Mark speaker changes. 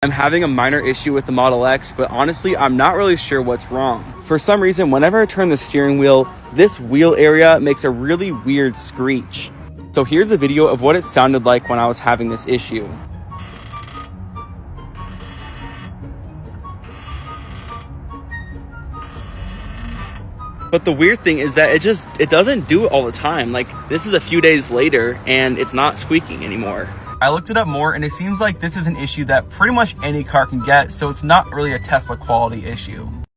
Speaker 1: I'm having a minor issue with the Model X, but honestly, I'm not really sure what's wrong. For some reason, whenever I turn the steering wheel, this wheel area makes a really weird screech. So here's a video of what it sounded like when I was having this issue. But the weird thing is that it doesn't do it all the time. Like, this is a few days later and it's not squeaking anymore. I looked it up more and it seems like this is an issue that pretty much any car can get, so it's not really a Tesla quality issue.